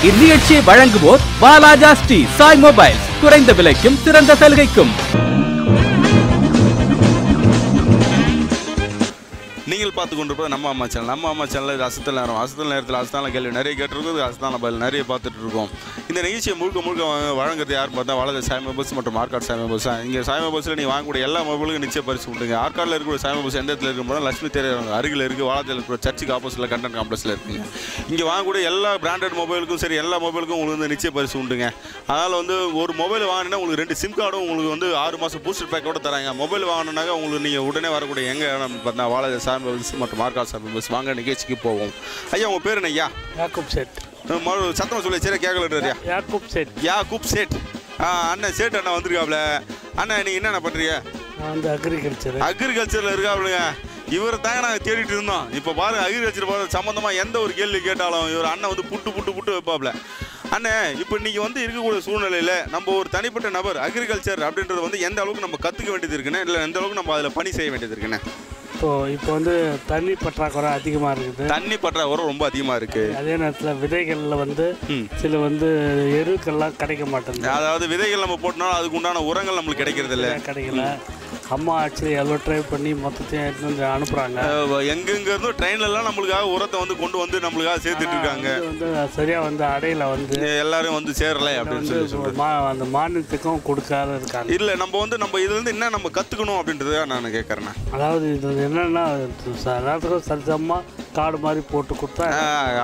இந்நிகழ்ச்சியை வழங்குவோர் வாலாஜா ஸ்ரீ சாய் மொபைல்ஸ், குறைந்த விலைக்கும் சிறந்த சலுகைக்கும். நீங்கள் பார்த்து கொண்டிருப்பது நம்ம அம்மா சேனல் அசத்தல் நேரத்தில் அசத்தான கேள்வி நிறைய கேட்டிருக்கோம், அசத்தான பதில் நிறைய பார்த்துட்டு இருக்கோம். இந்த நிகழ்ச்சியை முழுக்க வழங்குறது யார் பார்த்தா வாலாஜா சாய் மொபைல்ஸ் மற்றும் ஆர்காட் சாய் மொபைல்ஸ். இங்கே சாய் மொபைல்ஸில் நீங்கள் வாங்கக்கூடிய எல்லா மொபைலுக்கும் நிச்சய பரிசு உண்டுங்க. ஆர்காட்டில் இருக்கக்கூடிய சாய் மொபைல்ஸ் எந்த இடத்துல இருக்கும்போது லட்சுமி தேர் அருகில் இருக்குது, வாலாஜாவில் இருக்கிற சர்ச்சுக்கு ஆப்போசிட்டில் கண்டன் காம்ப்ளெக்ஸில் இருக்குங்க. இங்கே வாங்கக்கூடிய எல்லா பிராண்டட் மொபைலுக்கும் சரி எல்லா மொபைலுக்கும் உங்களுக்கு நிச்சய பரிசு உண்டுங்க. அதனால் ஒரு மொபைல் வாங்கினா உங்களுக்கு 2 சிம் கார்டும் உங்களுக்கு 6 மாதம் பூஸ்டர் பேக்கோட தராங்க. மொபைல் வாங்கினாங்க உங்களுக்கு நீங்கள் உடனே வரக்கூடிய எங்கே பார்த்தா வாலாஜா சாய் மொபைல்ஸ் மற்றும் ஆர்காட் சாய் மொபைல்ஸ். வாங்க நிகழ்ச்சிக்கு போவோம். ஐயா உங்கள் பேர் என்ன? ஐயா யாக்கூப் சேட். சத்தமாக சொல்லி சரி கேட்கல. யாக்கூப் சேட். அண்ணன் சேட் அண்ணா வந்திருக்காப்ல. அண்ணா நீங்கள் என்னென்ன பண்ணுறீங்க? அக்ரிகல்ச்சரில் இருக்காப்லங்க. இவரை தாங்க நாங்கள் தேடிட்டு இருந்தோம். இப்போ பாருங்கள் அக்ரிகல்ச்சர் சம்மந்தமாக எந்த ஒரு கேள்வி கேட்டாலும் இவர் அண்ணன் புட்டு வைப்பாப்ல. அண்ணே இப்போ இன்றைக்கி இருக்கக்கூடிய சூழ்நிலையில் நம்ம ஒரு தனிப்பட்ட நபர் அக்ரிகல்ச்சர் அப்படின்றது எந்த அளவுக்கு நம்ம கற்றுக்க வேண்டியது இருக்குண்ணே, இல்லை எந்த அளவுக்கு நம்ம அதில் பணி செய்ய வேண்டியது இருக்குண்ணே? இப்போ தண்ணி பற்றாக்குறை அதிகமாக இருக்குது. தண்ணி பற்றாக்குறை ரொம்ப அதிகமாக இருக்குது. அதே நேரத்தில் விதைகளில் சில எருக்கெல்லாம் கிடைக்க மாட்டேங்குது. அதாவது விதைகள் நம்ம போட்டோம்னா அதுக்கு உண்டான உரங்கள் நம்மளுக்கு கிடைக்கல. அம்மா ஆக்சுவலி எவ்வளோ ட்ரை பண்ணி மொத்தத்தையும் எடுத்து வந்து அனுப்புகிறாங்க. எங்கெங்க இருந்தும் ட்ரெயின்லலாம் நம்மளுக்காக உரத்தை கொண்டு நம்மளுக்காக சேர்த்துட்டு இருக்காங்க. சரியாக அடையில எல்லாரும் சேரலை அப்படின்னு சொல்லி அந்த மானியத்துக்கும் கொடுக்காத இருக்காங்க. இல்லை நம்ம இதுலேருந்து என்ன நம்ம கற்றுக்கணும் அப்படின்றத நான் கேட்குறேன். அதாவது இது என்னென்னா நேரத்துக்கும் சரிசமமாக காடு மாதிரி போட்டு கொடுத்தா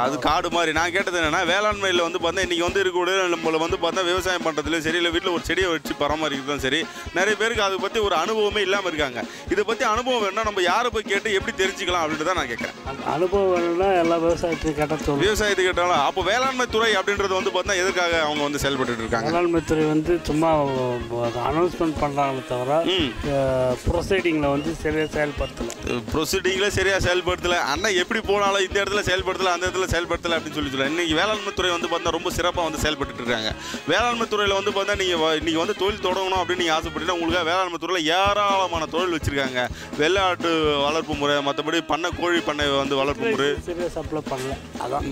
அது காடு மாதிரி. நான் கேட்டது என்னென்னா வேளாண்மையில் பார்த்தா இன்றைக்கி இருக்கக்கூடிய நம்மளை பார்த்தா விவசாயம் பண்ணுறதுலையும் சரி, இல்லை வீட்டில் ஒரு செடியை வச்சு பராமரிக்கிறதும் சரி, நிறைய பேருக்கு அதை பற்றி ஒரு அனுபவமே இல்லாமல் இருக்காங்க. இதை பற்றி அனுபவம் வேணும்னா நம்ம யாரை போய் கேட்டு எப்படி தெரிஞ்சுக்கலாம் அப்படின்றத நான் கேட்குறேன். அனுபவம் வேணும்னா எல்லா விவசாயத்துக்கு கேட்டாலும் அப்போ வேளாண்மை துறை அப்படின்றது பார்த்தா எதுக்காக அவங்க செயல்பட்டு இருக்காங்க? வேளாண்மை துறை சும்மா அனௌன்ஸ்மெண்ட் பண்ணுறாங்களே தவிர ப்ரொசீடிங்கில் சரியாக செயல்படுத்தலை. அண்ணன் எப்படி போனாலும் இந்த இடத்துல செயல்படுத்தலை, அந்த இடத்துல செயல்படுத்தலை அப்படின்னு சொல்லி இன்னைக்கு வேளாண்மை துறை பார்த்தா ரொம்ப சிறப்பாக செயல்பட்டு இருக்காங்க. வேளாண்மை துறையில் பார்த்தா நீங்கள் இன்னைக்கு தொழில் தொடங்கணும் அப்படின்னு நீங்கள் ஆசைப்பட்டீங்கன்னா உங்களுக்கு வேளாண்மை துறையில் ஏராளமான தொழில் வச்சிருக்காங்க. வெள்ளாட்டு வளர்ப்பு முறை, மற்றபடி கோழி பண்ணை வளர்ப்பு முறை சரியாக சப்ளை பண்ணல. அதான்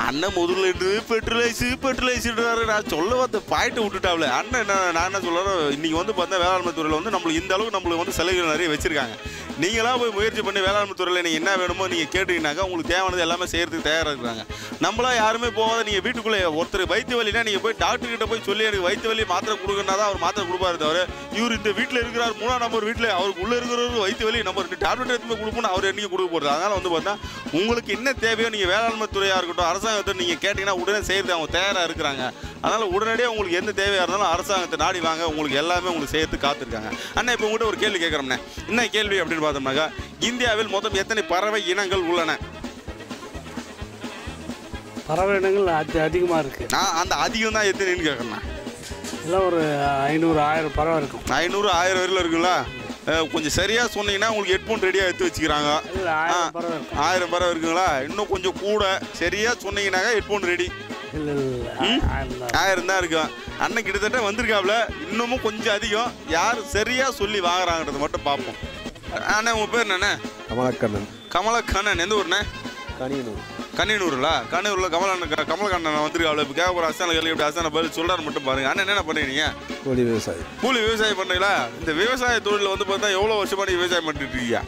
அண்ணன் முதல்ல பெட்ரோலைஸ்ன்றாரு. நான் சொல்ல பார்த்த பாயிட்டு விட்டுட்டாப்ல. அண்ணன் நான் என்ன சொல்கிறேன், இன்னைக்கு பார்த்தா வேளாண்மை துறையில் நம்மளுக்கு இந்த அளவுக்கு நம்மளுக்கு சலுகைகள் நிறைய வச்சிருக்காங்க. நீங்களாக போய் முயற்சி பண்ணி வேளாண்மை துறையில் நீங்கள் என்ன வேணுமோ நீங்கள் கேட்டீங்கன்னாக்கா உங்களுக்கு தேவையானது எல்லாமே செய்கிறதுக்கு தயாராக இருக்கிறாங்க. நம்மளா யாருமே போகாத நீங்கள் வீட்டுக்குள்ளே ஒருத்தர் வயிற்று வலினா நீங்கள் போய் டாக்டர்கிட்ட போய் சொல்லி எனக்கு வயிற்று வலி மாத்திரை கொடுக்கணுன்னா தான் அவர் மாத்திரை கொடுப்பாரு தவிர இவர் இந்த வீட்டில் இருக்கிறார் 3ஆம் நம்பர் வீட்டில் அவருக்கு உள்ளே இருக்கிறவருக்கு வயிற்று வலி நம்ம 2 டேப்லெட் எடுத்து போய் கொடுப்போம்னு அவர் என்றைக்கு கொடுக்க போகிறது. அதனால் பார்த்தா உங்களுக்கு என்ன தேவையோ நீங்கள் வேளாண்மை துறையாக இருக்கட்டும் அரசாங்கத்தை நீங்கள் கேட்டிங்கன்னா உடனே செய்கிறது அவங்க தயாராக இருக்கிறாங்க. அதனால் உடனடியாக உங்களுக்கு எந்த தேவையாக இருந்தாலும் அரசாங்கத்தை நாடி வாங்க, உங்களுக்கு எல்லாமே உங்களுக்கு செய்யறதுக்கு காத்திருக்காங்க. அண்ணா இப்போ உங்கள்கிட்ட ஒரு கேள்வி கேட்குறோம்ண்ணே. என்ன கேள்வி அப்படின்னு பார்த்தோம்னாக்கா, இந்தியாவில் மொத்தம் எத்தனை பறவை இனங்கள் உள்ளன? பறவை இனங்கள் அதிகமாக இருக்குது. அந்த அதிகம் தான் எத்தனைன்னு கேட்குறேன். எல்லாம் ஒரு 500-1000 பறவை இருக்கும். 500-1000 வரையில் இருக்குங்களா? கொஞ்சம் சரியாக சொன்னீங்கன்னா உங்களுக்கு ஹெட்ஃபோன் ரெடியாக எடுத்து வச்சுக்கிறாங்க. 1000 பறவை இருக்குங்களா? இன்னும் கொஞ்சம் கூட சரியாக சொன்னீங்கன்னாக்கா ஹெட்ஃபோன் ரெடி. 1000 தான் இருக்கும். அண்ணன் கிட்டத்தட்ட வந்திருக்காப்ல. இன்னமும் கொஞ்சம் அதிகம். யார் சரியாக சொல்லி வாங்குறாங்கன்றது மட்டும் பார்ப்போம். அண்ணா உங்கள் பேர் என்னண்ணே? கமலக்கண்ணன். எந்த ஊர்ண்ணே? கண்ணியனூர்ல கமலக்கண்ணன் வந்திருக்காப்ல. இப்போ கேட்க ஒரு அசான கேள்வி எப்படி அசான பதில் சொல்கிறாரு மட்டும் பாருங்க. அண்ணன் என்ன பண்ணுறீங்க? கூலி விவசாயம் பண்ணுறீங்களா? இந்த விவசாய தொழில் பார்த்தா எவ்வளோ வருஷமா நீங்கள் விவசாயம் பண்ணிட்டு இருக்கீங்க?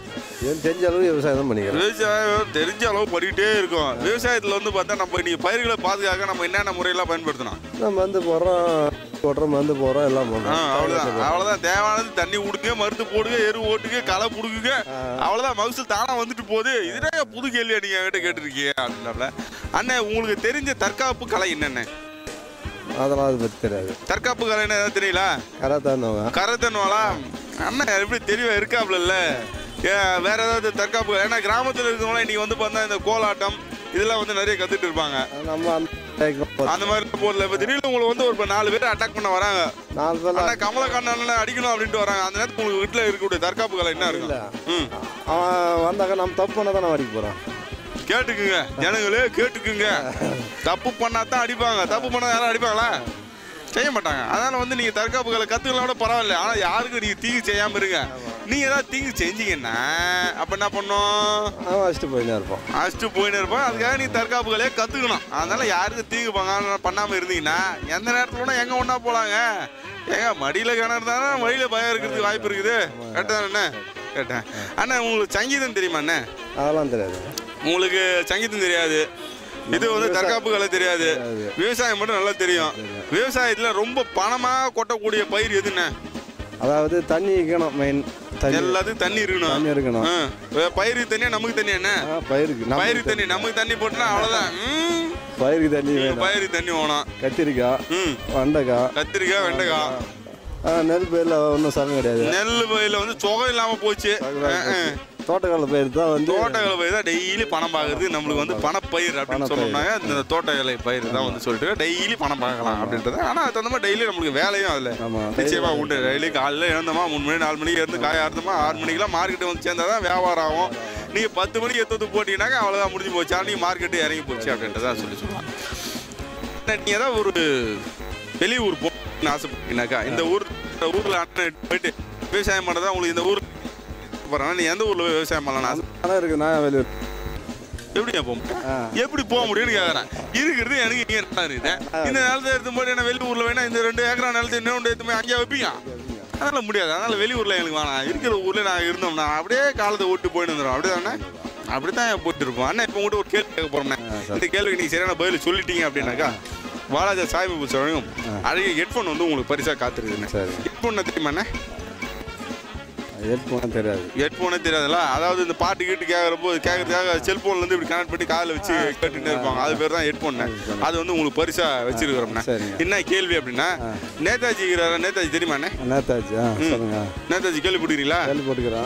தெரிஞ்ச அளவு விவசாயம் தான் பண்ணிக்கிறோம். விவசாயம் தெரிஞ்ச அளவு பண்ணிக்கிட்டே இருக்கோம். விவசாயத்தில் பார்த்தா நம்ம இன்னைக்கு பயிர்களை பாதுகாக்க நம்ம என்னென்ன முறையெல்லாம் பயன்படுத்தணும்? நம்ம மருந்து போடுறோம் எல்லாம் பண்ணுறோம். அவ்வளோதான். தேவையானது தண்ணி விடுங்க, மருந்து போடுங்க, எரு ஓட்டுங்க, களை பிடுங்குங்க. அவ்வளோதான். மகசூல் தானாக வந்துட்டு போகுது. இதுதான் புது கேள்வியா நீங்கள் என்கிட்ட கேட்டிருக்கீங்க அப்படின்னால. அண்ணன் உங்களுக்கு தெரிஞ்ச தற்காப்பு கலை என்னென்ன? அதெல்லாம் அது பற்றி தெரியாது. தற்காப்பு கலை என்ன ஏதாவது தெரியல? கரத்தன்வாளா? அண்ணன் எப்படி தெளிவாக இருக்காப்புல? வேற ஏதாவது தற்காப்பு? ஏன்னா கிராமத்தில் இருக்கிறவங்களாம் இன்னைக்கு பார்த்தா இந்த கோலாட்டம் இதெல்லாம் நிறைய கற்றுட்டு இருப்பாங்க. நம்ம அந்த மாதிரி போடல. இப்போ திடீர்னு உங்களுக்கு ஒரு 4 பேர் அட்டாக் பண்ண வராங்க, கமலக்கண்ணன் அடிக்கணும் அப்படின்ட்டு வராங்க. அந்த நேரத்துக்கு உங்களுக்கு வீட்டில் இருக்கக்கூடிய தற்காப்பு கலை என்ன இருக்கு? அவன் வந்தாக்க நம்ம தப்பு பண்ண தான் அடிக்க போகிறோம். கேட்டுக்குங்க ஜனங்களே, கேட்டுக்குங்க. தப்பு பண்ணாதான் அடிப்பாங்க. தப்பு பண்ணா யாரும் அடிப்பாங்களா? செய்ய மாட்டாங்க. அதனால நீங்கள் தற்காப்புகளை கற்றுக்கலாம் கூட பரவாயில்ல. ஆனால் யாருக்கும் நீங்கள் தீங்கு செய்யாமல் இருங்க. நீங்கள் ஏதாவது தீங்கு செஞ்சீங்கன்னா அப்போ என்ன பண்ணோம்? வச்சுட்டு போயினே இருப்போம். அதுக்காக நீ தற்காப்பு கலையை கற்றுக்கணும். அதனால் யாருக்கு தீங்கு பண்ணாமல் இருந்தீங்கன்னா எந்த நேரத்தில் கூட எங்கே ஒன்றா போகலாங்க. ஏங்க மடியில் கிணறு தானே, வழியில் பயம் இருக்கிறதுக்கு வாய்ப்பு இருக்குது. கேட்டேன் அண்ணே, கேட்டேன் அண்ணா. உங்களுக்கு சங்கீதம் தெரியுமா அண்ணே? அதெல்லாம் தெரியாது. உங்களுக்கு சங்கீதம் தெரியாது, இது வந்து தற்காப்பு கலை தெரியாது, விவசாயம் மட்டும் நல்லா தெரியும். விவசாயத்தில் ரொம்ப பணமாக கொட்டக்கூடிய பயிர் எதுண்ணே? அதாவது தண்ணி இருக்கணும். மெயின் எல்லாத்துக்கும் தண்ணி இருக்கணும். பயிருக்கு தண்ணியா நமக்கு தண்ணி என்ன? பயிருக்கு தண்ணி நமக்கு தண்ணி போட்டுனா அவ்வளோதான். பயிருக்கு தண்ணி வேணும். கத்திரிக்காய், வெண்டைக்காய். நெல் பயிரில் ஒன்றும் சரம் கிடையாது. நெல் பயிரில் வந்து சுகம் இல்லாமல் போச்சு. தோட்டக்கலை பயிர் தான் வந்து தோட்டக்கலை பயிர் தான் டெய்லி பணம் பார்க்குறது. நம்மளுக்கு வந்து பணப்பயிர் அப்படின்னு சொன்னோம்னாங்க. இந்த தோட்டக்கலை பயிர் தான் வந்து சொல்லிட்டு டெய்லி பணம் பார்க்கலாம் அப்படின்றது. ஆனால் அது தகுந்த மாதிரி டெய்லி நம்மளுக்கு வேலையும் அதில் நிச்சயமாக உண்டு. டெய்லி காலையில் எழுந்தோமா 3 மணி 4 மணிக்கு இருந்து காய அறுத்தோமா 6 மணிக்கெலாம் மார்க்கெட்டு வந்து சேர்ந்தால் தான் வியாபாரம் ஆகும். நீங்கள் 10 மணிக்கு எடுத்து போட்டிங்கனாக்கா அவ்வளோதான் முடிஞ்சு போச்சா, நீங்கள் மார்க்கெட்டு இறங்கி போச்சு அப்படின்றதான் சொல்லலாம். நீங்கள் ஏதாவது ஒரு வெளியூர் போகணும்னு ஆசைப்பட்டீங்கன்னாக்கா இந்த ஊரில் அண்ணன் போயிட்டு விவசாயம் பண்ணுறதா உங்களுக்கு இந்த ஊர் போகிறேன்னா நீ எந்த ஊரில் விவசாயம் பண்ணலாம் இருக்குண்ணா? வெளியூர் எப்படி போக முடியும்னு கேட்குறேன். இருக்கிறது எனக்கு இங்கே என்ன இருக்குது. இந்த நிலத்தை எடுத்து போது என்ன வெளியூரில் வேணா இந்த 2 ஏக்கரா நிலத்தை இன்னொன்று எடுத்து போய் அங்கேயே வைப்பீங்க. அதெல்லாம் முடியாது. அதனால் வெளியூரில் எனக்கு வேணாம். இருக்கிற ஊரில் நாங்கள் இருந்தோம்னா அப்படியே காலத்தை ஓட்டு போயிட்டு வந்துடும். அப்படி தானே? அப்படி தான் போயிட்டு இருப்போம். அண்ணா இப்போ உங்கள்கிட்ட ஒரு கேள்வி கேட்க போகிறோம்ண்ணே. இந்த கேள்விக்கு நீங்கள் சரியான பதில் சொல்லிட்டீங்க அப்படின்னாக்கா வாலாஜா சாய்பாபா சொல்லும் அழகிய ஹெட்ஃபோன் வந்து உங்களுக்கு பரிசாக காத்துருக்குதுண்ணே. சரி, ஹெட்ஃபோன் தெரியுமாண்ணே? ஹெட்ஃபோனே தெரியாதுல்ல. அதாவது இந்த பாட்டு கீட்டு கேட்கறதுக்காக செல்ஃபோன்லேருந்து இப்படி கனெக்ட் பண்ணி காதில் வச்சு கேட்டுகிட்டே இருப்பாங்க. அது பேர் தான் ஹெட்ஃபோன்னு. அது வந்து உங்களுக்கு பரிசாக வச்சிருக்கிறோம்ண்ணே. என்ன கேள்வி அப்படின்னா, நேதாஜி நேதாஜி தெரியுமாண்ணே? நேதாஜி கேள்விப்பட்டுக்கிறீங்களா?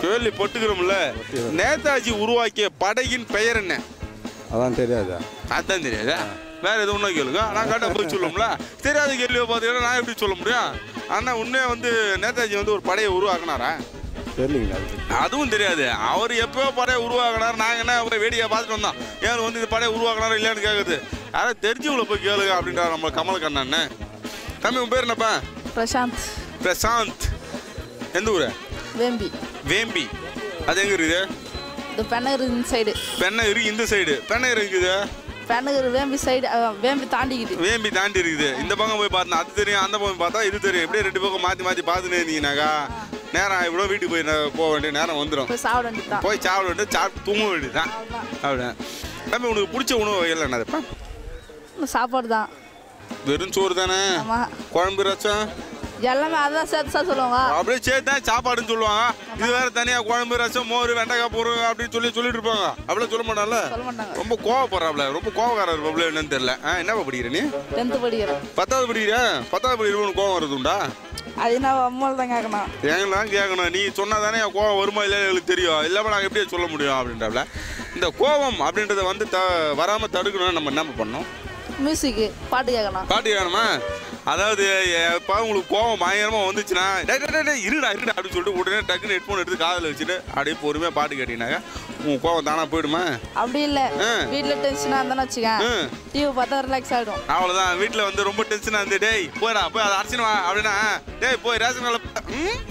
கேள்விப்பட்டுக்கிறோம்ல. நேதாஜி உருவாக்கிய படையின் பெயர் என்ன? அதான் தெரியாதா? அதான் தெரியாதா? வேற எதுவும் ஒன்றும் கேளுங்க. நான் கரெக்டாக போய் சொல்லும்ல. தெரியாத கேள்வியை பார்த்தீங்கன்னா நான் எப்படி சொல்ல முடியும்? ஆனால் உண்மையாக வந்து நேதாஜி வந்து ஒரு படையை உருவாக்குனாரா? தெரியலீங்களா? அதுவும் தெரியாது. அவர் எப்போ படையை உருவாக்கினார், நாங்கள் என்ன வேடிக்கையை பார்த்துட்டு வந்தோம். ஏன் வந்து இந்த படையை உருவாக்கினாரா இல்லையான்னு கேட்குது. யாராவது தெரிஞ்சவங்கள போய் கேளுங்க அப்படின்றார் நம்ம கமலக்கண்ணன்னு. தம்பி உன் பேர் என்னப்பா? பிரசாந்த். பிரசாந்த். எந்த ஊர்? வேம்பி. வேம்பி அது எங்கே இருக்குது? இந்த பெண்ணகிரி இந்த சைடு. பெண்ணகிரி இந்த சைடு. பெண்ணகிரி இருக்குது. பெண்ணகிரி வேம்பி சைடு. வேம்பி தாண்டிக்குது. வேம்பி தாண்டி இருக்குது. இந்த பக்கம் போய் பார்த்தா அது தெரியும், அந்த பக்கம் பார்த்தா இது தெரியும். எப்படியே 2 பக்கம் மாற்றி பார்த்துன்னு இருந்தீங்கன்னாக்கா நேரம் இவ்வளோ வீட்டுக்கு போக வேண்டிய நேரம் வந்துடும். போய் சாப்பிட வேண்டியது. போய் சாப்பிட வேண்டியது, சாப்பிட்டு தூங்க வேண்டியது தான். அப்படின் தம்பி உனக்கு பிடிச்ச உணவு வகையில் என்னதுப்பா? சாப்பாடு தான். வெறும் சோறு தானே? குழம்பு ரசம் எல்லாமே அதான் சேர்த்து சொல்லுவாங்க. அப்படியே சேர்த்து தான் சாப்பாடுன்னு சொல்லுவாங்க. இது வேற தனியாக குழம்பு ரசம் மோர் வெண்டைக்காய் பொருள் அப்படின்னு சொல்லிட்டு இருப்பாங்க. அப்படியே சொல்ல மாட்டாங்கல்ல. ரொம்ப கோவப்படுறாப்ல, ரொம்ப கோவக்காரர் இருப்பாப்ல. என்னன்னு தெரியல. என்னப்பா படிக்கிற நீ? 10th படிக்கிறேன். 10வது படிக்கிற? 10வது படிக்கிறவனு கோவம் வருதுண்டா? அது நான் அம்மாவில் தான் கேட்கணும். ஏங்கலாம் கேட்கணும். நீ சொன்னா தானே என் கோவம் வருமா இல்லையா எங்களுக்கு தெரியும். இல்லாமல் நாங்கள் எப்படியே சொல்ல முடியும் அப்படின்றாப்ல. இந்த கோவம் அப்படின்றத வந்து வராமல் தடுக்கணும்னு நம்ம என்ன பண்ணோம்? மியூசிக்கு பாட்டு கேட்கணும். பாட்டு கேட்கணுமா? அதாவது எப்போ உங்களுக்கு கோவம் பயங்கரமாக வந்துச்சுன்னா இருடா அப்படின்னு சொல்லிட்டு உடனே டக்குன்னு ஹெட்ஃபோன் எடுத்து காதில் வச்சுட்டு அப்படியே பொறுமையாக பாட்டு கேட்டீங்கன்னாக்கா உங்கள் கோவம் தானா போயிடுமா? அப்படி இல்லை. வீட்டில் டென்ஷனாக இருந்தானு வச்சுக்கேன், டிவி பார்த்தா ரிலாக்ஸ் ஆகிடும். அவ்வளோதான். வீட்டில் வந்து ரொம்ப டென்ஷனாக இருந்து டேய் போய்டா போய் அதை அரைச்சினுவா அப்படின்னா டேய் போய் ரேஷன் கார்டில்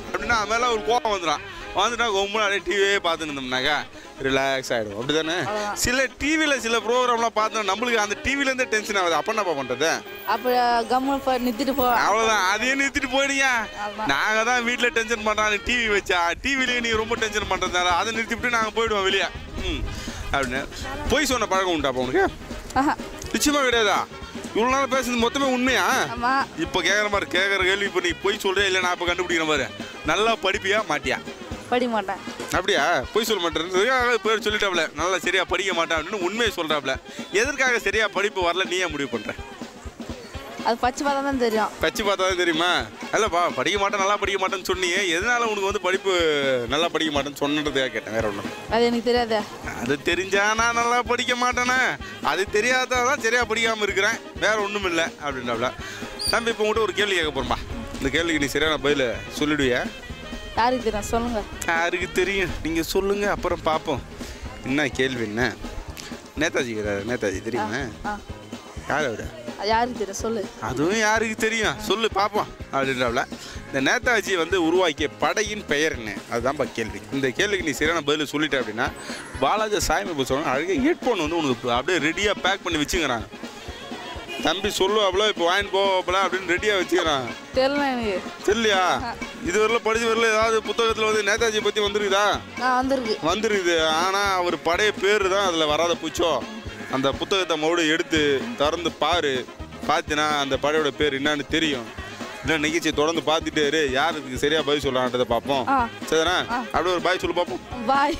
அப்படின்னா அது மேலே ஒரு கோவம் வந்துடும். வந்துட்டா ரொம்ப அப்படியே டிவியே பார்த்துன்னு இருந்தோம்னாக்கா ரிலாக்ஸ் ஆகிடும். அப்படி தானே? சில டிவியில் சில ப்ரோக்ராம்லாம் பார்த்தோம் நம்மளுக்கு அந்த டிவிலேருந்தே டென்ஷன் ஆகுது. அப்போ என்னப்பா பண்ணுறது? அப்போ கம்முன்னு நிறுத்திட்டு போ. அவ்வளோதான். அதையே நிறுத்திட்டு போயிடுங்க. நாங்கள் தான் வீட்டில் டென்ஷன் பண்ணுறாங்க டிவி வச்சா. டிவிலேயே நீங்கள் ரொம்ப டென்ஷன் பண்ணுறதுனால அதை நிறுத்திவிட்டு நாங்கள் போயிடுவோம் வெளியே. அப்படின்னு போய் சொன்ன பழக்கம் உண்டாப்பா உனக்கு? நிச்சயமாக கிடையாதா? இவ்வளோ நாள் பேசுறது மொத்தமே உண்மையா? இப்போ கேட்குற மாதிரி கேட்குற கேள்வி இப்போ நீ போய் சொல்கிறேன் இல்லை நான் இப்போ கண்டுபிடிக்கிற மாதிரி நல்லா படிப்பியா மாட்டியா? படிக்க மாட்டேன். அப்படியா? போய் சொல்ல மாட்டேன் பேர் சொல்லிட்டாப்ல நல்லா சரியாக படிக்க மாட்டேன் அப்படின்னு உண்மையை சொல்கிறாப்ல. எதற்காக சரியாக படிப்பு வரல நீ ஏன் முடிவு பண்ணுற? அது பச்சு பார்த்தா தான் தெரியும். பச்சு பார்த்தா தான் தெரியுமா? இல்லைப்பா படிக்க மாட்டேன் நல்லா படிக்க மாட்டேன்னு சொன்னியே, எதனால உனக்கு வந்து படிப்பு நல்லா படிக்க மாட்டேன்னு சொன்னதுக்காக கேட்டேன். வேற ஒன்றும் அது எனக்கு தெரியாதே. அது தெரிஞ்சா நான் நல்லா படிக்க மாட்டேனே, அது தெரியாதான் சரியாக படிக்காமல் இருக்கிறேன், வேற ஒன்றும் இல்லை அப்படின்றாப்ல. நம்ம இப்போ உங்கள்கிட்ட ஒரு கேள்வி கேட்க போகிறோம்பா. இந்த கேள்விக்கு நீ சரியான பதில் சொல்லிடுவியா? யாருக்கு தெரியும் சொல்லுங்க. யாருக்கு தெரியும்? நீங்கள் சொல்லுங்கள் அப்புறம் பார்ப்போம். என்ன கேள்வி? என்ன நேதாஜி தெரியுமா? யார் அவரு? யாருக்கு தெரியும் சொல்லு. அதுவும் யாருக்கு தெரியும் சொல்லு பார்ப்போம் அப்படின்றாப்ல. இந்த நேதாஜி வந்து உருவாக்கிய படையின் பெயர் என்ன? அதுதான்ப்பா கேள்வி. இந்த கேள்விக்கு நீ சரியான பதில் சொல்லிட்ட அப்படின்னா பாலாஜி சாமி சொல்லுவாங்க அழகாக ஹெட்ஃபோன் வந்து உனக்கு அப்படியே ரெடியாக பேக் பண்ணி வச்சுக்கிறாங்க. தம்பி சொல்லுவாப்புல இப்போ வாங்கிட்டு போவாப்புல அப்படின்னு ரெடியாக வச்சுக்கிறான். தெரியல எனக்கு. தெரியலையா? இதுவரையில படிச்சு வரல ஏதாவது புத்தகத்தில் வந்து நேதாஜியை பற்றி வந்துருக்குதா? வந்துருக்குது. ஆனால் அவர் படைய பேர் தான் அதில் வராத பூச்சோ. அந்த புத்தகத்தை மறுபடியும் எடுத்து திறந்து பாரு, பார்த்தினா அந்த படையோட பேர் என்னன்னு தெரியும். இல்லை நிகழ்ச்சியை தொடர்ந்து பார்த்துட்டே யாருக்கு சரியா பதில் சொல்லலான்றதை பார்ப்போம். சரிதானே? அப்படியே ஒரு பாய் சொல்லு பார்ப்போம். பாய்.